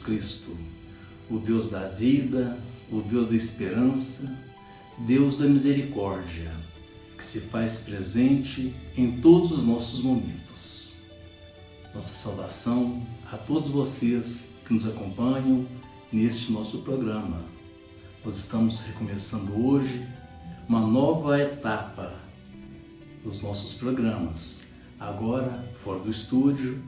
Cristo, o Deus da vida, o Deus da esperança, Deus da misericórdia, que se faz presente em todos os nossos momentos. Nossa saudação a todos vocês que nos acompanham neste nosso programa. Nós estamos recomeçando hoje uma nova etapa dos nossos programas, agora fora do estúdio,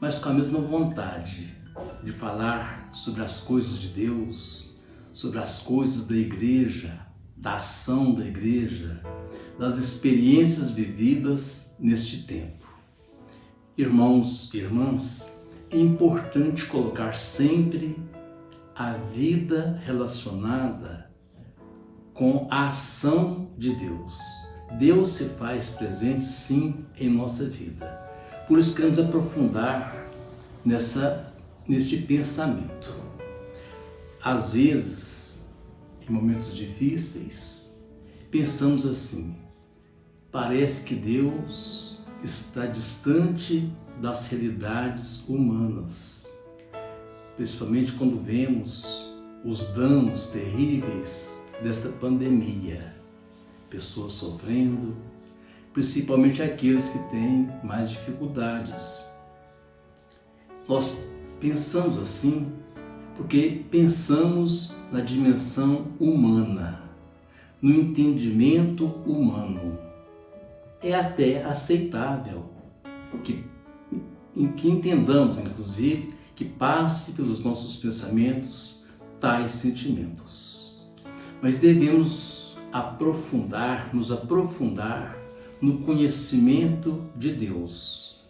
mas com a mesma vontade de falar sobre as coisas de Deus, sobre as coisas da igreja, da ação da igreja, das experiências vividas neste tempo. Irmãos e irmãs, é importante colocar sempre a vida relacionada com a ação de Deus. Deus se faz presente sim em nossa vida. Por isso queremos aprofundar neste pensamento. Às vezes, em momentos difíceis, pensamos assim: parece que Deus está distante das realidades humanas, principalmente quando vemos os danos terríveis desta pandemia, pessoas sofrendo, principalmente aqueles que têm mais dificuldades. Nós pensamos assim porque pensamos na dimensão humana, no entendimento humano. É até aceitável que entendamos, inclusive, que passe pelos nossos pensamentos tais sentimentos. Mas devemos nos aprofundar no conhecimento de Deus,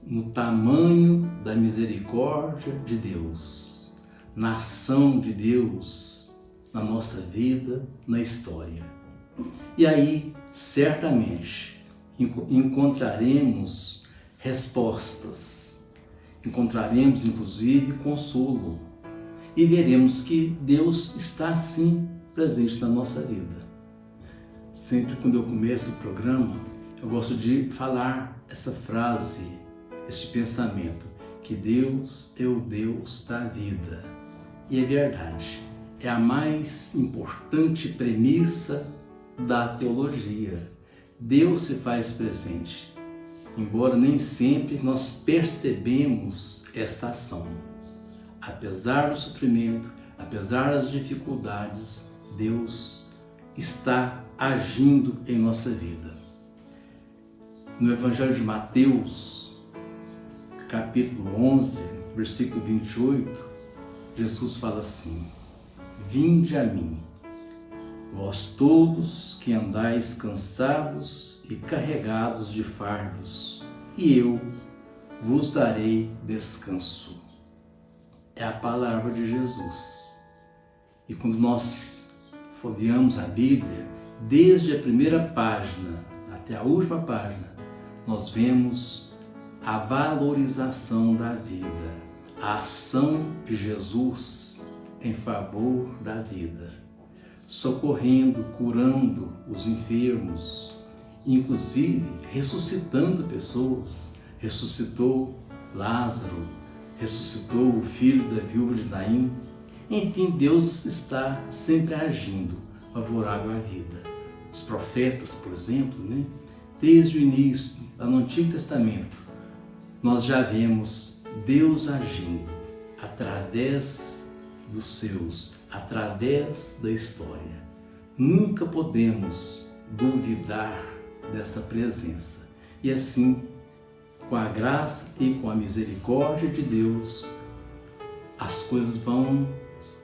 no tamanho da misericórdia de Deus, na ação de Deus na nossa vida, na história. E aí, certamente, encontraremos respostas, encontraremos inclusive consolo e veremos que Deus está sim presente na nossa vida. Sempre quando eu começo o programa, eu gosto de falar essa frase, este pensamento, que Deus é o Deus da vida. E é verdade, é a mais importante premissa da teologia. Deus se faz presente, embora nem sempre nós percebemos esta ação. Apesar do sofrimento, apesar das dificuldades, Deus está agindo em nossa vida. No Evangelho de Mateus, capítulo 11, versículo 28, Jesus fala assim: vinde a mim, vós todos que andais cansados e carregados de fardos, e eu vos darei descanso. É a palavra de Jesus. E quando nós folheamos a Bíblia, desde a primeira página até a última página, nós vemos a valorização da vida, a ação de Jesus em favor da vida, socorrendo, curando os enfermos, inclusive ressuscitando pessoas. Ressuscitou Lázaro, ressuscitou o filho da viúva de Naim. Enfim, Deus está sempre agindo favorável à vida. Os profetas, por exemplo, desde o início, lá no Antigo Testamento, nós já vemos Deus agindo através dos seus, através da história. Nunca podemos duvidar dessa presença. E assim, com a graça e com a misericórdia de Deus, as coisas vão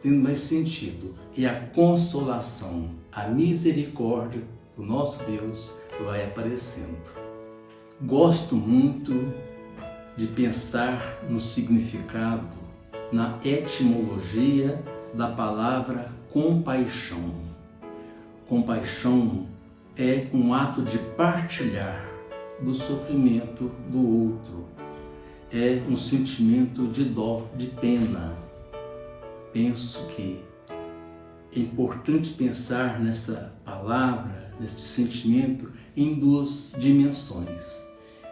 tendo mais sentido. E a consolação, a misericórdia do nosso Deus vai aparecendo. Gosto muito de pensar no significado, na etimologia da palavra compaixão. Compaixão é um ato de partilhar do sofrimento do outro. É um sentimento de dó, de pena. Penso que é importante pensar nessa palavra, neste sentimento, em duas dimensões.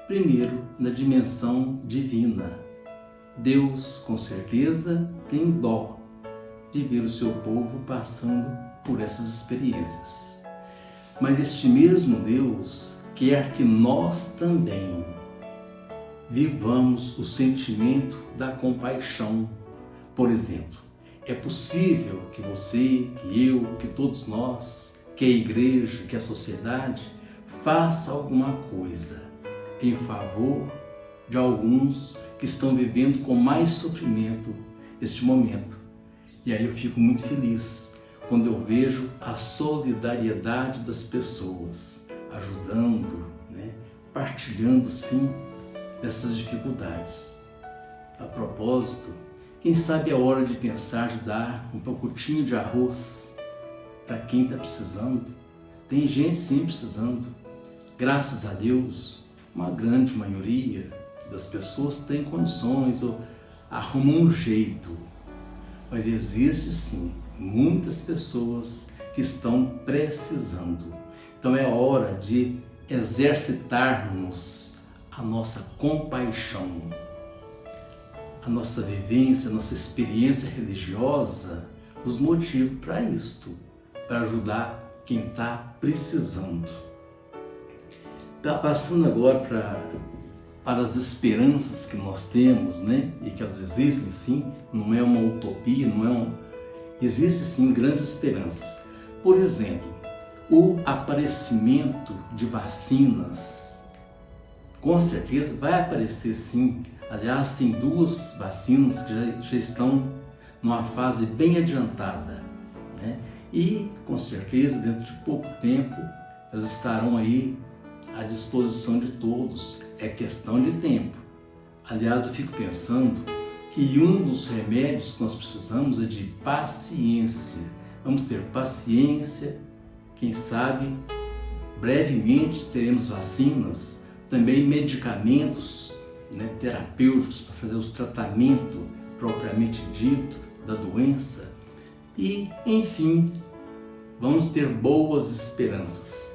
Primeiro, na dimensão divina, Deus, com certeza, tem dó de ver o seu povo passando por essas experiências. Mas este mesmo Deus quer que nós também vivamos o sentimento da compaixão. Por exemplo, é possível que você, que eu, que todos nós, que a igreja, que a sociedade faça alguma coisa em favor de alguns que estão vivendo com mais sofrimento este momento. E aí eu fico muito feliz quando eu vejo a solidariedade das pessoas, ajudando, partilhando sim dessas dificuldades. A propósito, quem sabe é hora de pensar de dar um pacotinho de arroz para quem está precisando. Tem gente sim precisando. Graças a Deus, uma grande maioria das pessoas tem condições ou arrumam um jeito. Mas existe sim muitas pessoas que estão precisando. Então é hora de exercitarmos a nossa compaixão, a nossa vivência, a nossa experiência religiosa nos motiva para isto, para ajudar quem está precisando. Passando agora para as esperanças que nós temos, e que elas existem sim, não é uma utopia, existe sim grandes esperanças. Por exemplo, o aparecimento de vacinas, com certeza vai aparecer sim. Aliás, tem 2 vacinas que já estão numa fase bem adiantada, e com certeza dentro de pouco tempo elas estarão aí à disposição de todos. É questão de tempo. Aliás, eu fico pensando que um dos remédios que nós precisamos é de paciência. Vamos ter paciência, quem sabe brevemente teremos vacinas, também medicamentos terapêuticos para fazer os tratamentos propriamente dito da doença e, enfim, vamos ter boas esperanças.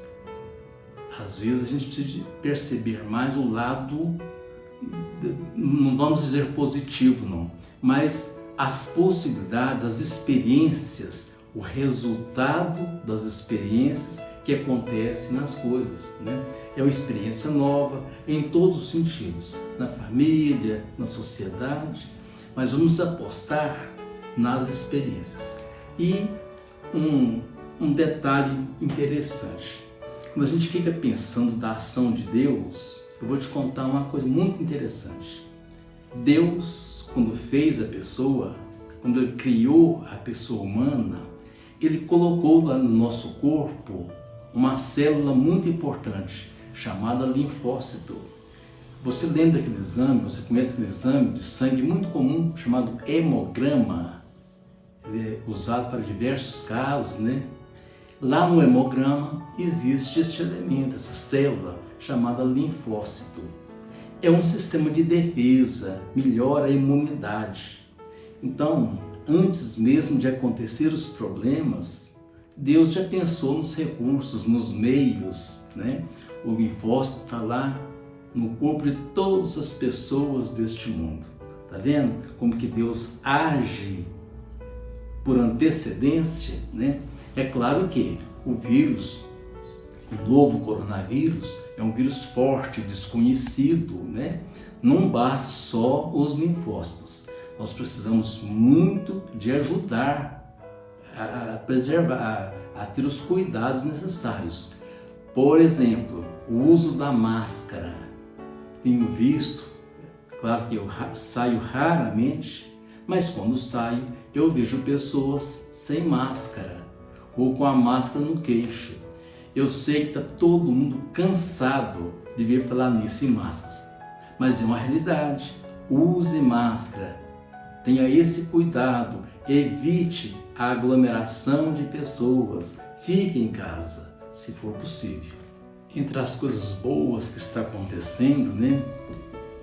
Às vezes a gente precisa perceber mais o lado, não vamos dizer positivo não, mas as possibilidades, as experiências, o resultado das experiências que acontecem nas coisas, É uma experiência nova em todos os sentidos, na família, na sociedade, mas vamos apostar nas experiências. E um detalhe interessante, quando a gente fica pensando da ação de Deus, eu vou te contar uma coisa muito interessante. Deus, quando fez a pessoa, quando Ele criou a pessoa humana, Ele colocou lá no nosso corpo uma célula muito importante, chamada linfócito. Você lembra daquele exame, você conhece aquele exame de sangue muito comum, chamado hemograma? Ele é usado para diversos casos, Lá no hemograma existe este elemento, essa célula chamada linfócito. É um sistema de defesa, melhora a imunidade. Então, antes mesmo de acontecer os problemas, Deus já pensou nos recursos, nos meios, O linfócito está lá no corpo de todas as pessoas deste mundo. Está vendo como que Deus age por antecedência, É claro que o vírus, o novo coronavírus, é um vírus forte, desconhecido, Não basta só os linfócitos. Nós precisamos muito de ajudar a preservar, a ter os cuidados necessários. Por exemplo, o uso da máscara. Tenho visto, claro que eu saio raramente, mas quando saio eu vejo pessoas sem máscara ou com a máscara no queixo. Eu sei que está todo mundo cansado de ver falar nisso em máscaras, mas é uma realidade. Use máscara, tenha esse cuidado, evite a aglomeração de pessoas, fique em casa, se for possível. Entre as coisas boas que está acontecendo,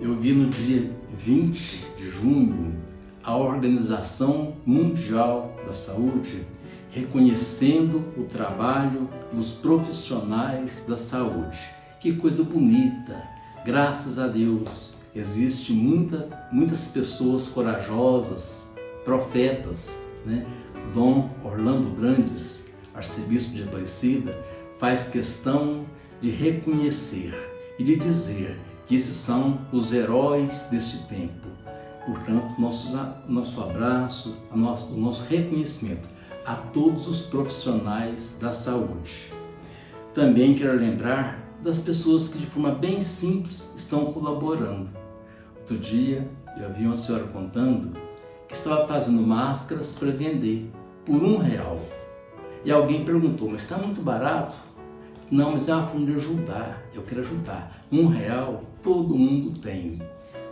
eu vi no dia 20 de junho a Organização Mundial da Saúde reconhecendo o trabalho dos profissionais da saúde. Que coisa bonita! Graças a Deus, Existem muitas pessoas corajosas, profetas, né? Dom Orlando Brandes, arcebispo de Aparecida, faz questão de reconhecer e de dizer que esses são os heróis deste tempo. Portanto, nosso abraço, o nosso reconhecimento a todos os profissionais da saúde. Também quero lembrar das pessoas que de forma bem simples estão colaborando. Outro dia eu vi uma senhora contando que estava fazendo máscaras para vender por R$1. E alguém perguntou, mas está muito barato? Não, mas é uma forma de ajudar, eu quero ajudar. R$1 todo mundo tem,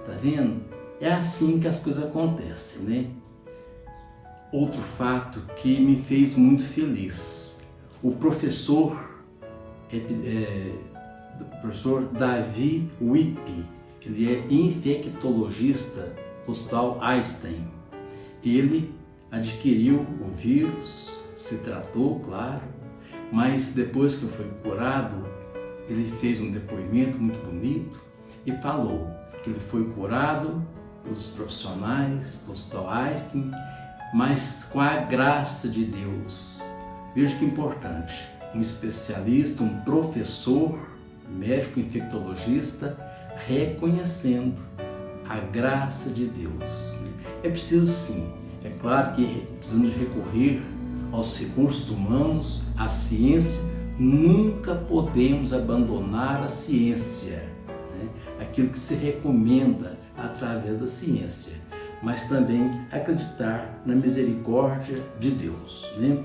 tá vendo? É assim que as coisas acontecem, né? Outro fato que me fez muito feliz, o professor Davi Wippe, ele é infectologista do Hospital Einstein. Ele adquiriu o vírus, se tratou, claro, mas depois que foi curado, ele fez um depoimento muito bonito e falou que ele foi curado pelos profissionais do Hospital Einstein, mas com a graça de Deus. Veja que importante, um especialista, um professor, médico infectologista, reconhecendo a graça de Deus. É preciso sim, é claro que precisamos recorrer aos recursos humanos, à ciência, nunca podemos abandonar a ciência, né? Aquilo que se recomenda através da ciência, mas também acreditar na misericórdia de Deus, né?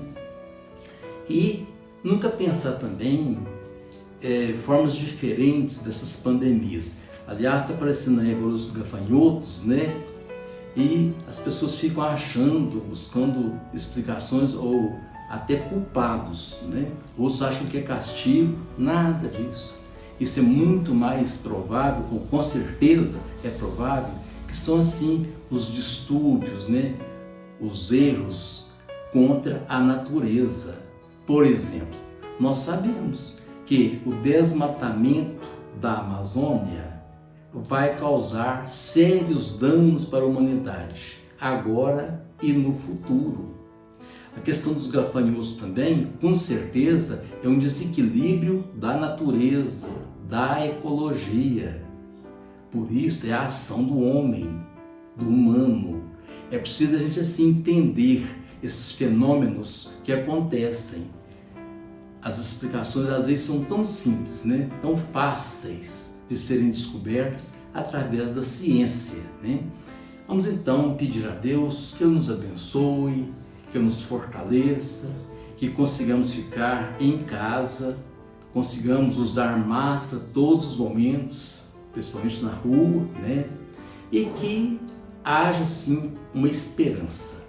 E nunca pensar também formas diferentes dessas pandemias. Aliás, está aparecendo aí agora os gafanhotos, né? E as pessoas ficam achando, buscando explicações ou até culpados, né? Outros acham que é castigo, nada disso. Isso é muito mais provável, ou com certeza é provável, que são assim os distúrbios, né? Os erros contra a natureza. Por exemplo, nós sabemos que o desmatamento da Amazônia vai causar sérios danos para a humanidade, agora e no futuro. A questão dos gafanhotos também, com certeza, é um desequilíbrio da natureza, da ecologia. Por isso é a ação do homem, do humano. É preciso a gente assim entender esses fenômenos que acontecem. As explicações às vezes são tão simples, né? Tão fáceis de serem descobertas através da ciência, né? Vamos então pedir a Deus que Ele nos abençoe, que Ele nos fortaleça, que consigamos ficar em casa, consigamos usar máscara todos os momentos, principalmente na rua, né? E que haja sim uma esperança.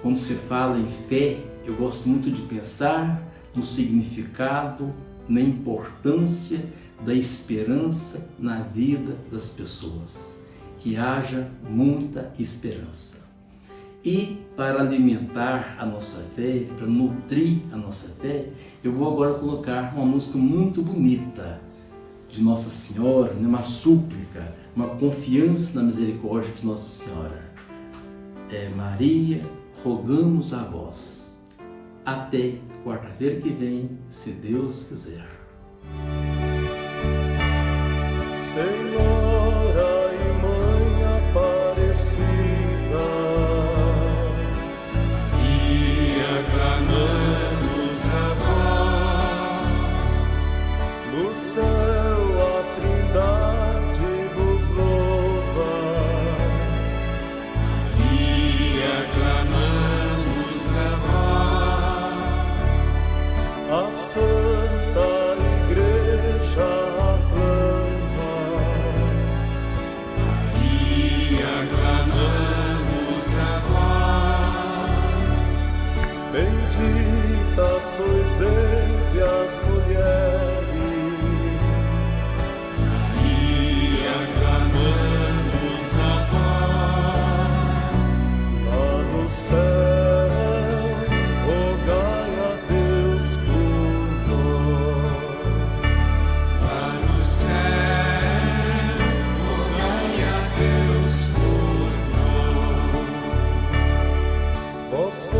Quando se fala em fé, eu gosto muito de pensar no significado, na importância da esperança na vida das pessoas. Que haja muita esperança. E para alimentar a nossa fé, para nutrir a nossa fé, eu vou agora colocar uma música muito bonita de Nossa Senhora, uma súplica, uma confiança na misericórdia de Nossa Senhora. Maria, rogamos a vós. Até quarta-feira que vem, se Deus quiser. Senhora e Mãe Aparecida, Maria, clamamos a vós. No céu a Trindade vos louva. Maria, clamamos a vós. A Santa Igreja aclama. Maria, clamamos a vós. Bendita sois entre as mulheres. Maria, clamamos a vós. Lá no céu, rogai a Deus por nós. Lá no céu, rogai a posso